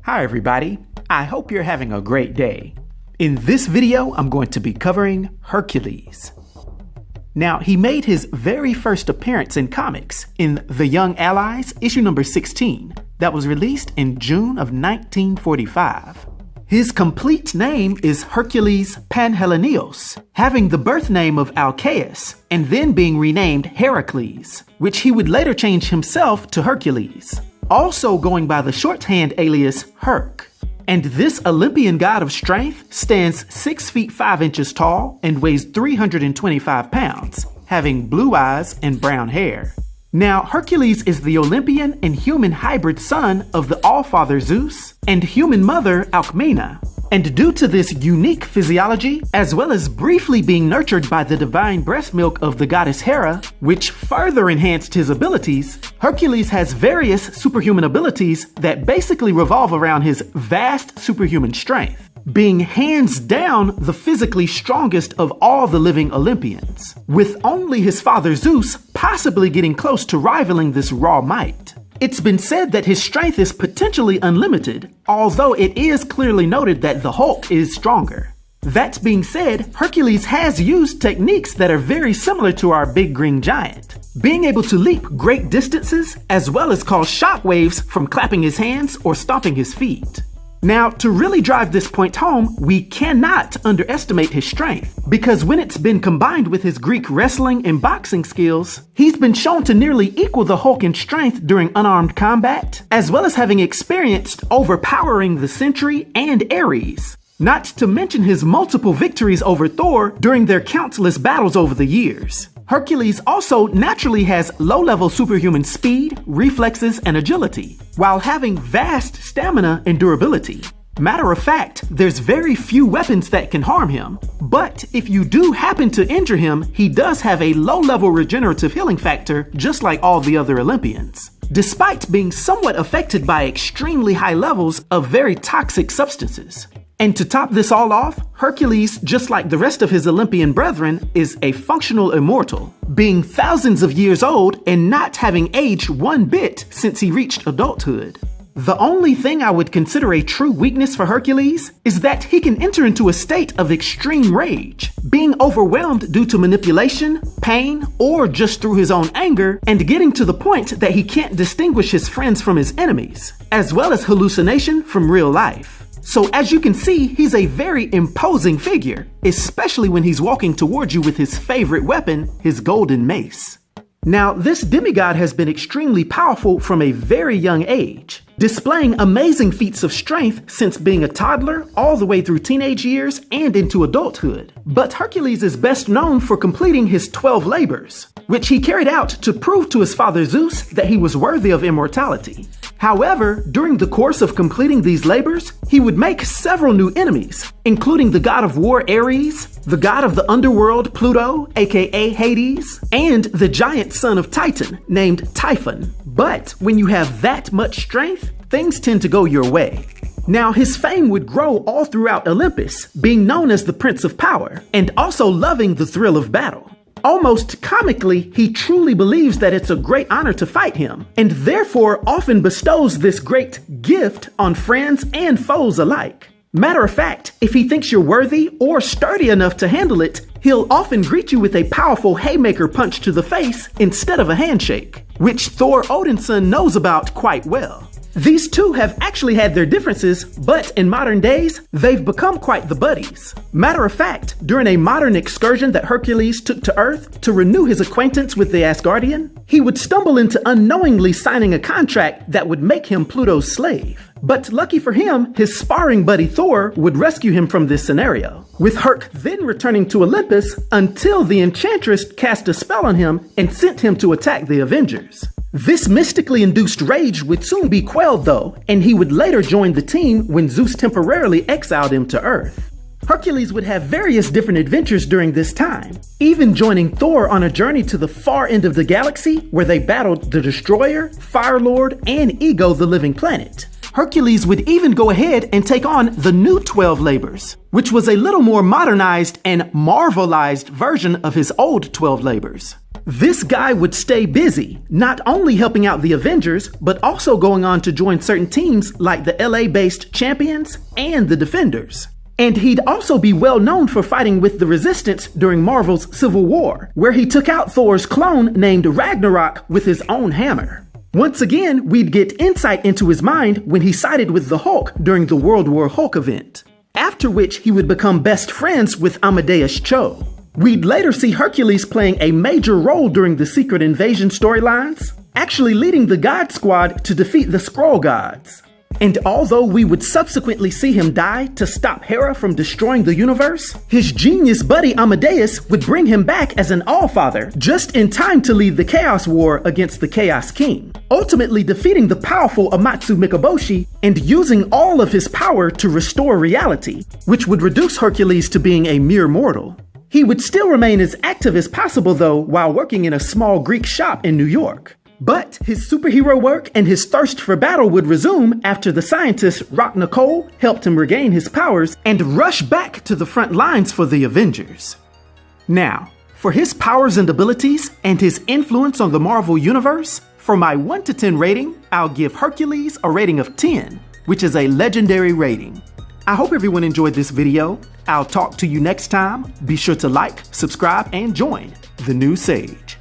Hi everybody, I hope you're having a great day. In this video, I'm going to be covering Hercules. Now, he made his very first appearance in comics in The Young Allies, issue number 16, that was released in June of 1945. His complete name is Hercules Panhellenios, having the birth name of Alcaeus, and then being renamed Heracles, which he would later change himself to Hercules, also going by the shorthand alias Herc. And this Olympian god of strength stands 6 feet 5 inches tall and weighs 325 pounds, having blue eyes and brown hair. Now, Hercules is the Olympian and human hybrid son of the All-Father Zeus and human mother Alcmena. And due to this unique physiology, as well as briefly being nurtured by the divine breast milk of the goddess Hela, which further enhanced his abilities, Hercules has various superhuman abilities that basically revolve around his vast superhuman strength, being hands down the physically strongest of all the living Olympians, with only his father Zeus possibly getting close to rivaling this raw might. It's been said that his strength is potentially unlimited, although it is clearly noted that the Hulk is stronger. That being said, Hercules has used techniques that are very similar to our big green giant, being able to leap great distances as well as cause shockwaves from clapping his hands or stomping his feet. Now, to really drive this point home, we cannot underestimate his strength, because when it's been combined with his Greek wrestling and boxing skills, he's been shown to nearly equal the Hulk in strength during unarmed combat, as well as having experienced overpowering the Sentry and Ares, not to mention his multiple victories over Thor during their countless battles over the years. Hercules also naturally has low-level superhuman speed, reflexes, and agility, while having vast stamina and durability. Matter of fact, there's very few weapons that can harm him, but if you do happen to injure him, he does have a low-level regenerative healing factor just like all the other Olympians, despite being somewhat affected by extremely high levels of very toxic substances. And to top this all off, Hercules, just like the rest of his Olympian brethren, is a functional immortal, being thousands of years old and not having aged one bit since he reached adulthood. The only thing I would consider a true weakness for Hercules is that he can enter into a state of extreme rage, being overwhelmed due to manipulation, pain, or just through his own anger, and getting to the point that he can't distinguish his friends from his enemies, as well as hallucination from real life. So as you can see, he's a very imposing figure, especially when he's walking towards you with his favorite weapon, his golden mace. Now, this demigod has been extremely powerful from a very young age, displaying amazing feats of strength since being a toddler all the way through teenage years and into adulthood. But Hercules is best known for completing his 12 labors, which he carried out to prove to his father Zeus that he was worthy of immortality. However, during the course of completing these labors, he would make several new enemies, including the god of war Ares, the god of the underworld Pluto, aka Hades, and the giant son of Titan named Typhon. But when you have that much strength, things tend to go your way. Now, his fame would grow all throughout Olympus, being known as the Prince of Power, and also loving the thrill of battle. Almost comically, he truly believes that it's a great honor to fight him, and therefore often bestows this great gift on friends and foes alike. Matter of fact, if he thinks you're worthy or sturdy enough to handle it, he'll often greet you with a powerful haymaker punch to the face instead of a handshake, which Thor Odinson knows about quite well. These two have actually had their differences, but in modern days, they've become quite the buddies. Matter of fact, during a modern excursion that Hercules took to Earth to renew his acquaintance with the Asgardian, he would stumble into unknowingly signing a contract that would make him Pluto's slave. But lucky for him, his sparring buddy Thor would rescue him from this scenario, with Herc then returning to Olympus until the Enchantress cast a spell on him and sent him to attack the Avengers. This mystically induced rage would soon be quelled though, and he would later join the team when Zeus temporarily exiled him to Earth. Hercules would have various different adventures during this time, even joining Thor on a journey to the far end of the galaxy where they battled the Destroyer, Fire Lord, and Ego the Living Planet. Hercules would even go ahead and take on the new 12 Labors, which was a little more modernized and marvelized version of his old 12 Labors. This guy would stay busy, not only helping out the Avengers, but also going on to join certain teams like the LA-based Champions and the Defenders. And he'd also be well known for fighting with the Resistance during Marvel's Civil War, where he took out Thor's clone named Ragnarok with his own hammer. Once again, we'd get insight into his mind when he sided with the Hulk during the World War Hulk event, after which he would become best friends with Amadeus Cho. We'd later see Hercules playing a major role during the Secret Invasion storylines, actually leading the God Squad to defeat the Skrull gods. And although we would subsequently see him die to stop Hela from destroying the universe, his genius buddy Amadeus would bring him back as an Allfather just in time to lead the Chaos War against the Chaos King, ultimately defeating the powerful Amatsu Mikaboshi and using all of his power to restore reality, which would reduce Hercules to being a mere mortal. He would still remain as active as possible though while working in a small Greek shop in New York. But his superhero work and his thirst for battle would resume after the scientist Rock Nicole helped him regain his powers and rush back to the front lines for the Avengers. Now, for his powers and abilities and his influence on the Marvel Universe, for my 1 to 10 rating, I'll give Hercules a rating of 10, which is a legendary rating. I hope everyone enjoyed this video. I'll talk to you next time. Be sure to like, subscribe, and join the new Sage.